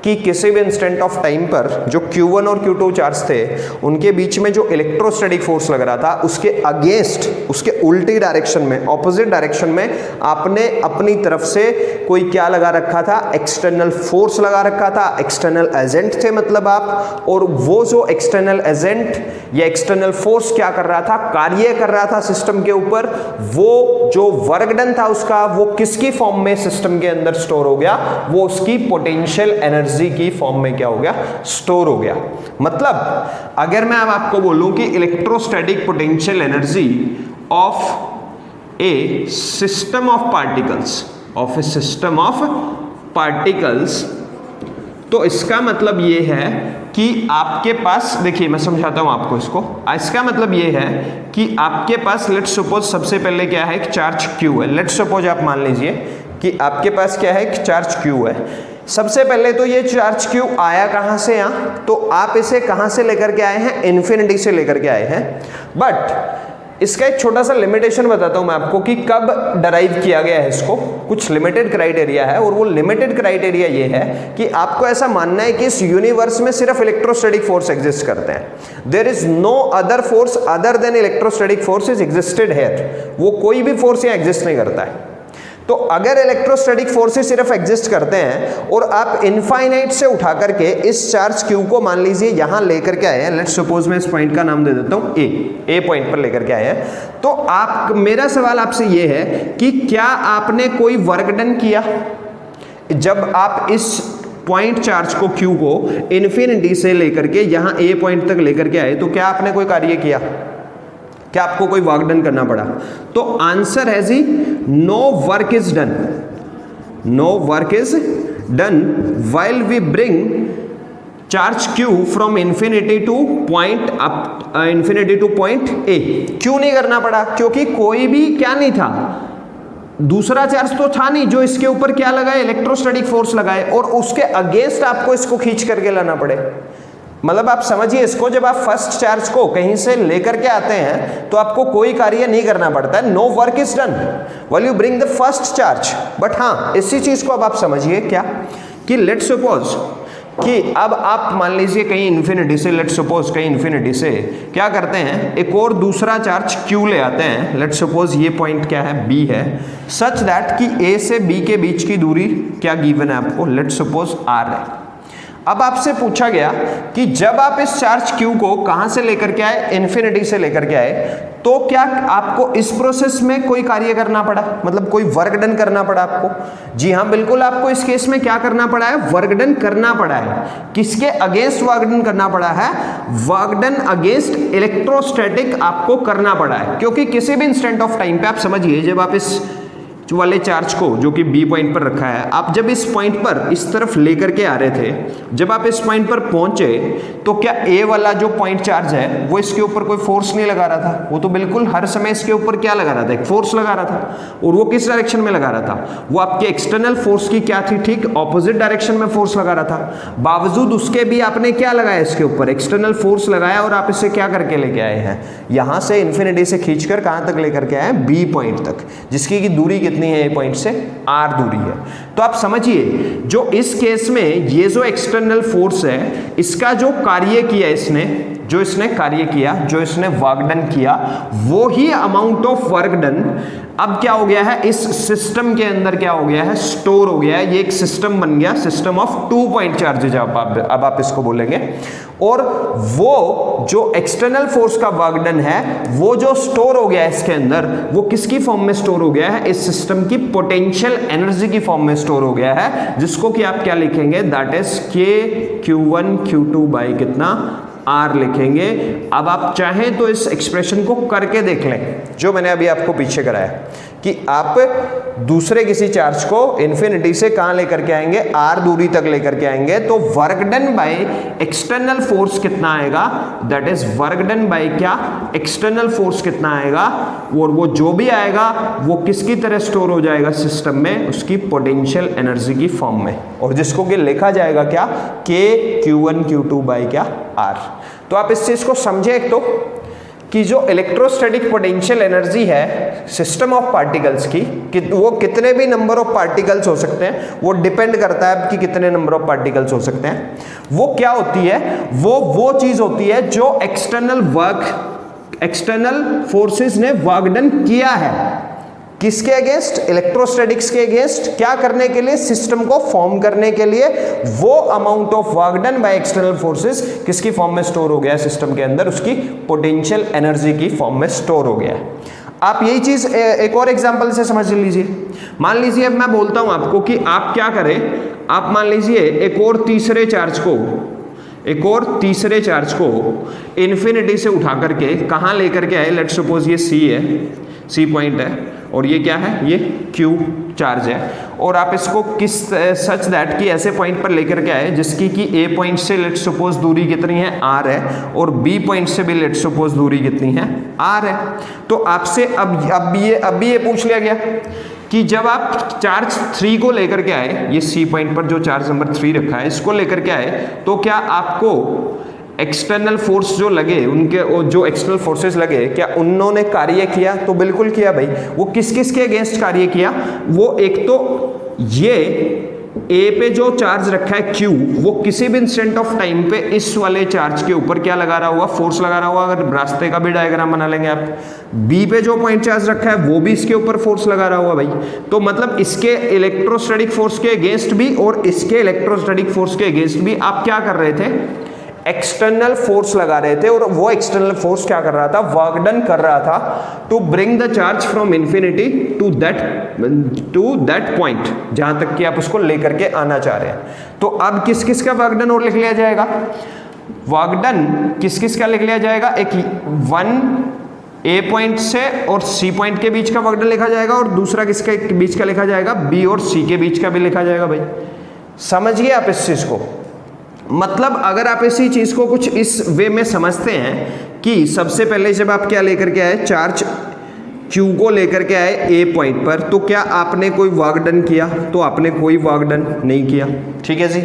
कि किसी भी इंस्टेंट ऑफ टाइम पर जो Q1 और Q2 चार्ज थे, उनके बीच में जो इलेक्ट्रोस्टैटिक फोर्स लग रहा था, उसके अगेंस्ट, उसके उल्टी डायरेक्शन में, ऑपोजिट डायरेक्शन में आपने अपनी तरफ से कोई क्या लगा रखा था, एक्सटर्नल फोर्स लगा रखा था। एक्सटर्नल एजेंट थे मतलब आप, और वो जो एक्सटर्नल एजेंट या एक्सटर्नल फोर्स क्या कर रहा था, कार्य कर रहा था सिस्टम के ऊपर। वो जो वर्क डन था उसका, वो किसकी फॉर्म में सिस्टम के अंदर स्टोर हो गया, वो उसकी पोटेंशियल एनर्जी की फॉर्म में क्या हो गया, स्टोर हो गया। मतलब अगर मैं अब आपको बोलूं कि electrostatic potential energy of A system of particles, of A system of particles, तो इसका मतलब ये है कि आपके पास, देखिए मैं समझाता हूं आपको इसको, इसका मतलब ये है कि आपके पास लेट्स सपोज सबसे पहले क्या है, एक चार्ज Q है। लेट्स सपोज आप मान लीजिए कि आपके पास क्या है, एक चार्ज Q है। सबसे पहले तो ये चार्ज Q आया कहां से, यहां, तो आप इसे कहां से लेकर के आए हैं, इन्फिनिटी से लेकर के आए हैं। बट इसका एक छोटा सा लिमिटेशन बताता हूं मैं आपको कि कब डराइव किया गया है इसको। कुछ लिमिटेड क्राइटेरिया है, और वो लिमिटेड क्राइटेरिया ये है कि आपको ऐसा मानना है कि इस यूनिवर्स में सिर्फ इलेक्ट्रोस्टैटिक फोर्स एग्जिस्ट करते हैं। There is no other force other than electrostatic force is existed here. वो कोई भी फोर्स यहाँ एग्जिस्ट नहीं करता है। तो अगर इलेक्ट्रोस्टैटिक फोर्सेस सिर्फ एग्जिस्ट करते हैं और आप इनफाइनाइट से उठा करके इस चार्ज Q को मान लीजिए यहां लेकर के आए हैं, लेट्स सपोज मैं इस पॉइंट का नाम दे देता हूं ए पॉइंट पर लेकर के आए हैं, तो आप, मेरा सवाल आपसे ये है कि क्या आपने कोई वर्क डन किया जब आप इस पॉइंट चार्ज को Q को इन्फिनिटी से लेकर के यहां ए पॉइंट तक लेकर के आए, तो क्या आपने कोई कार्य किया, क्या आपको कोई वर्क डन करना पड़ा? तो आंसर है जी no work is done, no work is done while we bring charge Q from infinity to point A, infinity to point A। क्यों नहीं करना पड़ा? क्योंकि कोई भी क्या नहीं था, दूसरा चार्ज तो था नहीं जो इसके ऊपर क्या लगाए, इलेक्ट्रोस्टैटिक फोर्स लगाए, और उसके अगेंस्ट आपको इसको खींच करके लाना पड़े। मतलब आप समझिए इसको, जब आप फर्स्ट चार्ज को कहीं से लेकर के आते हैं तो आपको कोई कार्य नहीं करना पड़ता है, no work is done while you bring the first charge. But हाँ, इसी चीज को अब आप समझिए क्या, कि लेट्स सपोज कि अब आप मान लीजिए कहीं इन्फिनिटी से, लेट्स सपोज कहीं इन्फिनिटी से क्या करते हैं, एक और दूसरा चार्ज Q ले आते हैं। लेट्स सपोज ये पॉइंट क्या है, B है, सच दैट कि A से B के बीच की दूरी क्या गिवन है आपको, लेट्स सपोज R है। अब आपसे पूछा गया कि जब आप इस चार्ज Q को कहां से लेकर के आए, इन्फिनिटी से लेकर के आए, तो क्या आपको इस प्रोसेस में कोई कार्य करना पड़ा, मतलब कोई वर्क डन करना पड़ा आपको? जी हां, बिल्कुल आपको इस केस में क्या करना पड़ा है, वर्क डन करना पड़ा है। किसके अगेंस्ट वर्क डन करना पड़ा है? वर्क डन अगेंस्ट इलेक्ट्रोस्टैटिक आपको करना पड़ा है। क्योंकि किसी भी इंस्टेंट ऑफ टाइम पे आप समझिए, जब आप इस वाले चार्ज को जो कि B पॉइंट पर रखा है, आप जब इस पॉइंट पर इस तरफ लेकर के आ रहे थे, जब आप इस पॉइंट पर पहुंचे तो क्या A वाला जो पॉइंट चार्ज है वो इसके ऊपर कोई फोर्स नहीं लगा रहा था? वो तो बिल्कुल हर समय इसके ऊपर क्या लगा रहा था, एक फोर्स लगा रहा था। और वो किस डायरेक्शन में लगा रहा था? वो आपके एक्सटर्नल फोर्स की क्या थी, ठीक ऑपोजिट डायरेक्शन में फोर्स लगा रहा था। बावजूद उसके भी आपने क्या लगाया, इसके ऊपर एक्सटर्नल फोर्स लगाया, और आप इसे क्या करके लेके आए हैं, यहां से इन्फिनिटी से खींचकर कहां तक लेकर के आए, B पॉइंट तक, जिसकी की दूरी कितनी है, A पॉइंट से R दूरी है। तो आप समझिए, जो इस केस में ये जो एक्सटर्नल फोर्स है, इसका जो कार्य किया इसने, जो इसने कार्य किया, जो इसने वर्क डन किया, वो ही अमाउंट ऑफ वर्क डन अब क्या हो गया है, इस सिस्टम के अंदर क्या हो गया है, स्टोर हो गया है। ये एक सिस्टम बन गया, सिस्टम ऑफ 2 पॉइंट चार्जेज अब आप इसको बोलेंगे। और वो जो एक्सटर्नल फोर्स का वर्क डन है वो जो स्टोर हो गया है इसके अंदर, वो किसकी फॉर्म में स्टोर हो गया है, इस सिस्टम की पोटेंशियल एनर्जी की फॉर्म में स्टोर हो गया है, जिसको कि आप क्या लिखेंगे, that is K Q1 Q2 by कितना, R लिखेंगे। अब आप चाहें तो इस एक्सप्रेशन को करके देख लें जो मैंने अभी आपको पीछे कराया, कि आप दूसरे किसी चार्ज को इन्फिनिटी से कहां लेकर के आएंगे, R दूरी तक लेकर के आएंगे, तो work done by external force कितना आएगा, that is work done by क्या, एक्सटर्नल फोर्स कितना आएगा, और वो जो भी आएगा वो किसकी तरह स्टोर हो जाएगा सिस्टम में, उसकी पोटेंशियल एनर्जी की फॉर्म में, और जिसको कि लिखा जाएगा क्या, K Q1 Q2 बाय क्या, R। तो आप इस चीज को समझे एक तो, कि जो इलेक्ट्रोस्टैटिक पोटेंशियल एनर्जी है सिस्टम ऑफ पार्टिकल्स की, कि वो कितने भी नंबर ऑफ पार्टिकल्स हो सकते हैं, वो डिपेंड करता है कि कितने नंबर ऑफ पार्टिकल्स हो सकते हैं। वो क्या होती है, वो चीज होती है जो एक्सटर्नल फोर्सेस ने वर्क डन किया है, किसके अगेंस्ट, इलेक्ट्रोस्टैटिक्स के अगेंस्ट, क्या करने के लिए, सिस्टम को फॉर्म करने के लिए। वो amount of work done by external forces किसकी फॉर्म में स्टोर हो गया है सिस्टम के अंदर, उसकी पोटेंशियल एनर्जी की फॉर्म में स्टोर हो गया है। आप यही चीज एक और एग्जांपल से समझ लीजिए। मान लीजिए अब मैं बोलता हूं आपको कि आप क्या करें, आप मान लीजिए एक और तीसरे चार्ज को इन्फिनिटी से उठा करके कहां लेकर के आए, लेट्स सपोज ये C है, C पॉइंट है, और ये क्या है, ये Q चार्ज है, और आप इसको किस सच दैट कि ऐसे पॉइंट पर लेकर के आए जिसकी कि A पॉइंट से लेट्स सपोज दूरी कितनी है, R है, और B पॉइंट से भी लेट्स सपोज दूरी कितनी है, R है। तो आपसे अब ये पूछ लिया गया कि जब आप चार्ज 3 को लेकर के आए, ये C पॉइंट पर जो चार्ज नंबर 3 रखा है इसको लेकर के आए, तो क्या आपको एक्सटर्नल फोर्स जो लगे, उनके जो एक्सटर्नल फोर्सेस लगे, क्या उन्होंने कार्य किया, तो बिल्कुल किया भाई। वो किस किस के अगेंस्ट कार्य किया, वो एक तो ये A पे जो चार्ज रखा है Q, वो किसी भी इंस्टेंट ऑफ टाइम पे इस वाले चार्ज के ऊपर क्या लगा रहा हुआ, फोर्स लगा रहा हुआ। अगर रास्ते का भी डायग्राम बना लेंगे आप, B पे जो पॉइंट चार्ज रखा है वो भी इसके ऊपर फोर्स लगा रहा हुआ भाई। तो मतलब इसके इलेक्ट्रोस्टैटिक फोर्स के अगेंस्ट भी और इसके इलेक्ट्रोस्टैटिक फोर्स के अगेंस्ट भी आप क्या कर रहे थे, एक्सटर्नल फोर्स लगा रहे थे। और वो एक्सटर्नल फोर्स क्या कर रहा था, वर्क डन कर रहा था to bring the charge from infinity to that point, जहां तक कि आप उसको लेकर के आना चाह रहे हैं। तो अब किस किस का वर्क डन और लिख लिया जाएगा, वर्क डन किस किस का लिख लिया जाएगा, एक 1 A पॉइंट से और C पॉइंट के बीच का वर्क डन लिखा जाएगा, और दूसरा किसके बीच का लिखा जाएगा, B और C के बीच का भी लिखा जाएगा भाई। समझिए आप इस चीज को, मतलब अगर आप इसी चीज को कुछ इस वे में समझते हैं कि सबसे पहले जब आप क्या लेकर के आए, चार्ज Q को लेकर के आए A पॉइंट पर, तो क्या आपने कोई वर्क डन किया, तो आपने कोई वर्क डन नहीं किया, ठीक है जी।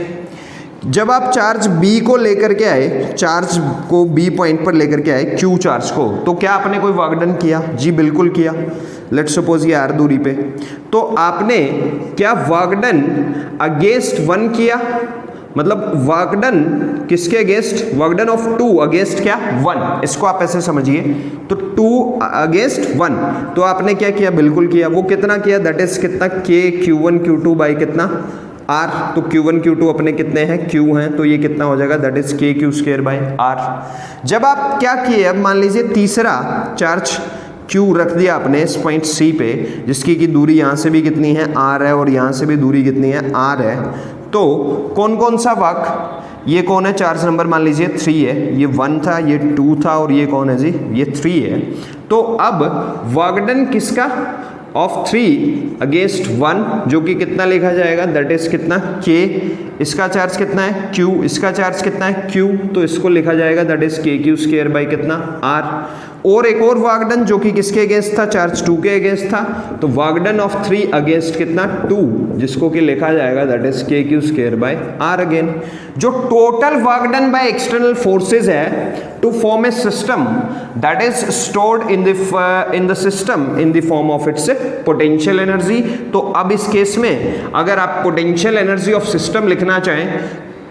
जब आप चार्ज B को लेकर के आए, चार्ज को B पॉइंट पर लेकर के आए Q चार्ज को, तो क्या आपने कोई वर्क डन किया, जी बिल्कुल किया। लेट्स सपोज ये R दूरी पे, तो आपने क्या वर्क डन अगेंस्ट 1 किया, मतलब वर्क डन किसके against, work done of 2 against क्या, 1। इसको आप ऐसे समझिए, तो 2 अगेंस्ट 1, तो आपने क्या किया, बिल्कुल किया। वो कितना किया, दैट इज कितना, K Q1 Q2 बाई कितना, R। तो Q1 Q2 अपने कितने हैं, Q हैं, तो ये कितना हो जाएगा, that is K Q square by R। जब आप क्या किए, अब मान लीजिए तीसरा चार्ज Q रख दिया आपने इस पॉइंट C पे, जिसकी की दूरी यहाँ से भी कितनी है, R है, और यहाँ से भी दूरी कितनी है, R है। तो कौन कौन सा वर्क, ये कौन है, चार्ज नंबर मान लीजिए 3 है, ये 1 था, ये 2 था, और ये कौन है जी, ये 3 है। तो अब वर्क डन किसका, ऑफ 3 अगेंस्ट 1, जो कि कितना लिखा जाएगा, दैट इज कितना, K। इसका चार्ज कितना है, Q। इसका चार्ज कितना है, Q। तो इसको लिखा जाएगा that is K Q square by कितना, R। और एक और वर्क डन जो कि किसके अगेंस्ट था, चार्ज 2 के अगेंस्ट था, तो वर्क डन ऑफ 3 अगेंस्ट कितना, 2, जिसको कि लिखा जाएगा that is K Q square by R again. जो total work done by external forces है to form a system that is stored in the system in the form of its potential energy. तो अब इस केस में अगर आप पोटेंशियल एनर्जी ऑफ सिस्टम लिखना चाहें,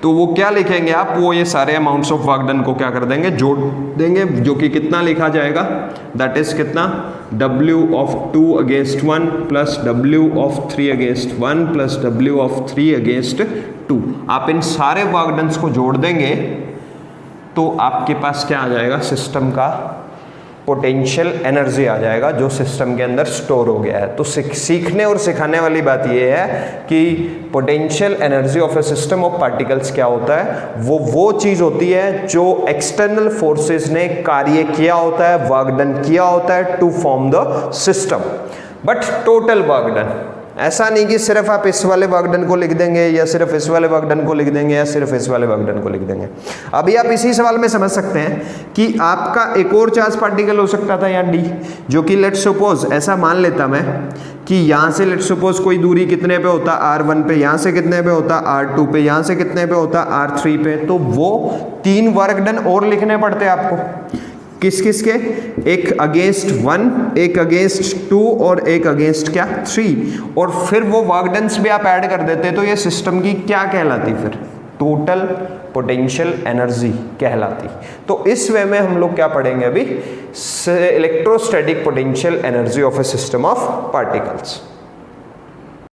तो वो क्या लिखेंगे आप, वो ये सारे अमाउंट्स ऑफ वर्क डन को क्या कर देंगे, जोड़ देंगे, जो कि कितना लिखा जाएगा, दैट इज कितना, W of 2 against 1 plus W of 3 against 1 plus W of 3 against 2। आप इन सारे वर्क डन्स को जोड़ देंगे तो आपके पास क्या आ जाएगा, सिस्टम का पोटेंशियल एनर्जी आ जाएगा जो सिस्टम के अंदर स्टोर हो गया है। तो सीखने और सिखाने वाली बात यह है कि potential energy of A system of particles क्या होता है, वो चीज होती है जो एक्सटर्नल फोर्सेस ने कार्य किया होता है, वर्क डन किया होता है to form the system. But total work done, ऐसा नहीं कि सिर्फ आप इस वाले वर्क डन को लिख देंगे या सिर्फ इस वाले वर्क डन को लिख देंगे या सिर्फ इस वाले वर्क डन को लिख देंगे। अभी आप इसी सवाल में समझ सकते हैं कि आपका एक और चार्ज पार्टिकल हो सकता था यहाँ डी, जो कि लेट्स सपोज ऐसा मान लेता मैं कि यहाँ से लेट्स सपोज कोई दूरी कितने पे होता, R1 पे, यहाँ से कितने पे होता, R2 पे, यहाँ से कितने पे होता, R3 पे। तो वो 3 वर्क डन और लिखने पड़ते आपको, किस किस के, एक अगेंस्ट 1, एक अगेंस्ट 2 और एक अगेंस्ट क्या 3, और फिर वो वर्क डन्स भी आप ऐड कर देते तो ये सिस्टम की क्या कहलाती, फिर टोटल पोटेंशियल एनर्जी कहलाती। तो इस वे में हम लोग क्या पढ़ेंगे अभी, electrostatic potential energy of A system of particles.